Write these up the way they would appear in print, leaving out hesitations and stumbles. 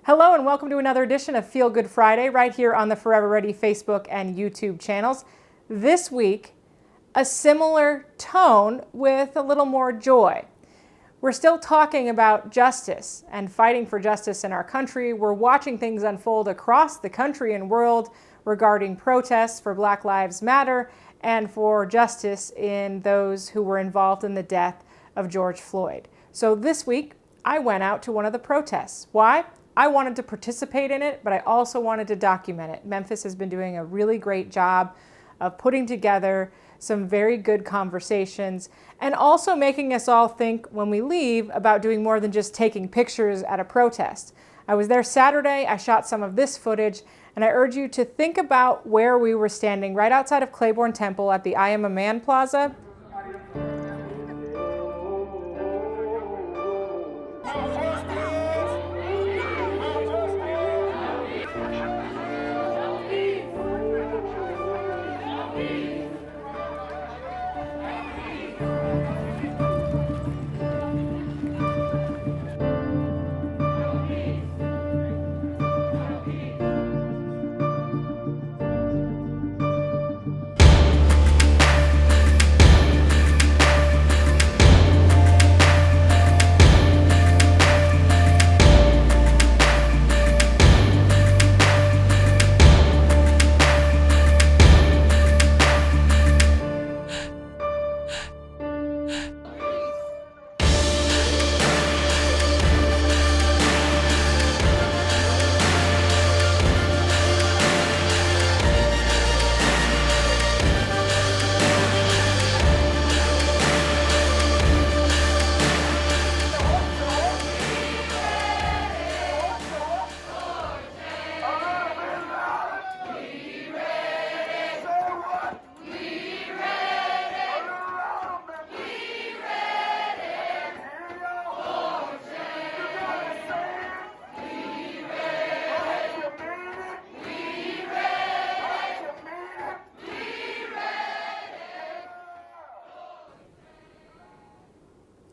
Hello and welcome to another edition of Feel Good Friday right here on the Forever Ready Facebook and YouTube channels. This week, a similar tone with a little more joy. We're still talking about justice and fighting for justice in our country. We're watching things unfold across the country and world regarding protests for Black Lives Matter and for justice in those who were involved in the death of George Floyd. So this week, I went out to one of the protests. Why? I wanted to participate in it, but I also wanted to document it. Memphis has been doing a really great job of putting together some very good conversations and also making us all think when we leave about doing more than just taking pictures at a protest. I was there Saturday, I shot some of this footage, and I urge you to think about where we were standing right outside of Claiborne Temple at the I Am a Man Plaza.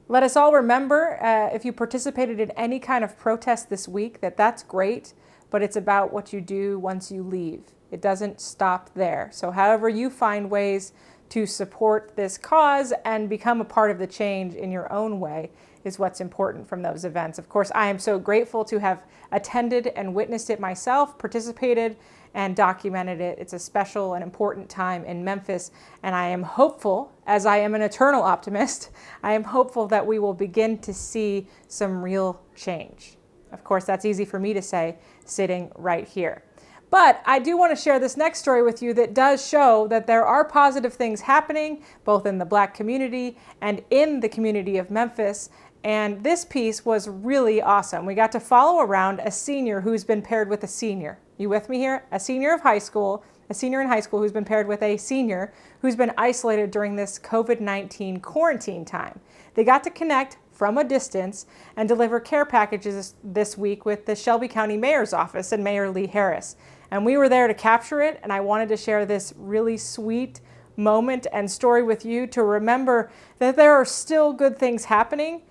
Let us all remember, if you participated in any kind of protest this week, that's great, but it's about what you do once you leave. It doesn't stop there. So however you find ways to support this cause and become a part of the change in your own way is what's important from those events. Of course, I am so grateful to have attended and witnessed it myself, participated and documented it. It's a special and important time in Memphis, and I am hopeful, as I am an eternal optimist, I am hopeful that we will begin to see some real change. Of course, that's easy for me to say sitting right here. But I do want to share this next story with you that does show that there are positive things happening, both in the Black community and in the community of Memphis. And this piece was really awesome. We got to follow around a senior who's been paired with a senior. You with me here? A senior in high school who's been paired with a senior who's been isolated during this COVID-19 quarantine time. They got to connect from a distance and deliver care packages this week with the Shelby County Mayor's office and Mayor Lee Harris. And we were there to capture it, and I wanted to share this really sweet moment and story with you to remember that there are still good things happening,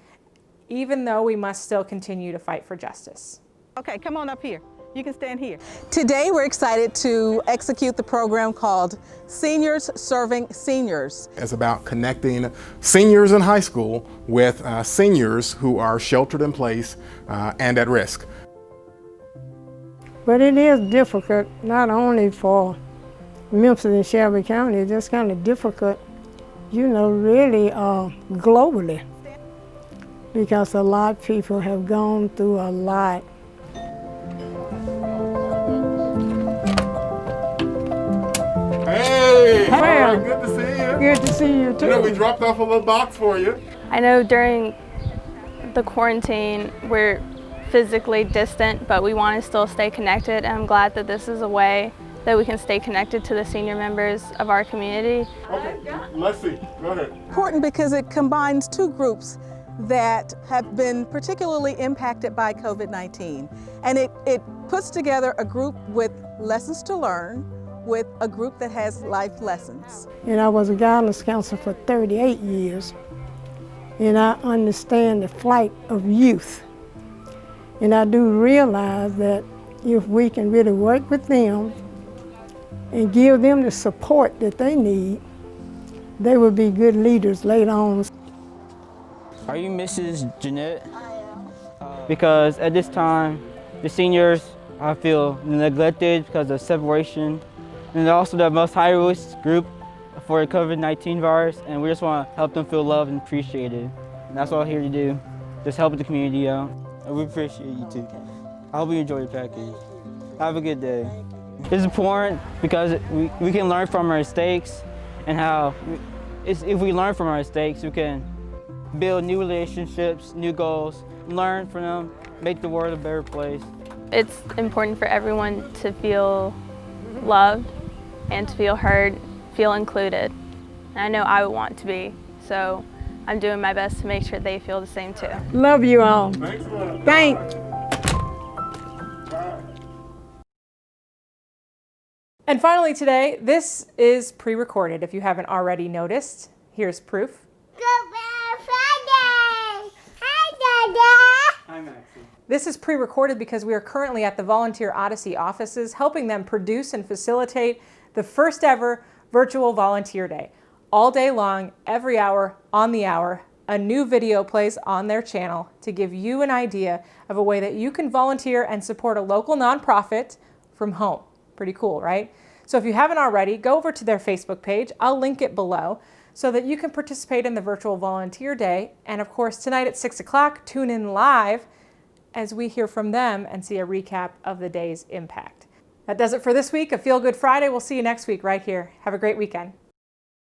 even though we must still continue to fight for justice. Okay, come on up here. You can stand here. Today we're excited to execute the program called Seniors Serving Seniors. It's about connecting seniors in high school with seniors who are sheltered in place and at risk. But it is difficult, not only for Memphis and Shelby County, it's just kind of difficult, really globally, because a lot of people have gone through a lot. Hey! Well, Good to see you. Good to see you too. We dropped off a little box for you. I know during the quarantine we're physically distant, but we want to still stay connected, and I'm glad that this is a way that we can stay connected to the senior members of our community. Okay, let's see. Go ahead. Important because it combines two groups that have been particularly impacted by COVID-19. And it puts together a group with lessons to learn with a group that has life lessons. And I was a guidance counselor for 38 years, and I understand the flight of youth. And I do realize that if we can really work with them and give them the support that they need, they will be good leaders later on. Are you Mrs. Jeanette? Because at this time, the seniors, I feel neglected because of separation. And they're also the most high-risk group for the COVID-19 virus, and we just want to help them feel loved and appreciated. And that's what I'm here to do, just help the community out. And we appreciate you too. I hope you enjoy your package. Have a good day. It's important because we can learn from our mistakes, and how if we learn from our mistakes, we can build new relationships, new goals, learn from them, make the world a better place. It's important for everyone to feel loved and to feel heard, feel included. And I know I would want to be, so I'm doing my best to make sure they feel the same too. Love you all. Thanks. And finally today, this is pre-recorded if you haven't already noticed. Here's proof. Hi, Maxie. This is pre-recorded because we are currently at the Volunteer Odyssey offices helping them produce and facilitate the first ever virtual volunteer day. All day long, every hour, on the hour, a new video plays on their channel to give you an idea of a way that you can volunteer and support a local nonprofit from home. Pretty cool, right? So if you haven't already, go over to their Facebook page. I'll link it below so that you can participate in the virtual volunteer day. And of course, tonight at 6 o'clock, tune in live as we hear from them and see a recap of the day's impact. That does it for this week. A Feel Good Friday. We'll see you next week right here. Have a great weekend.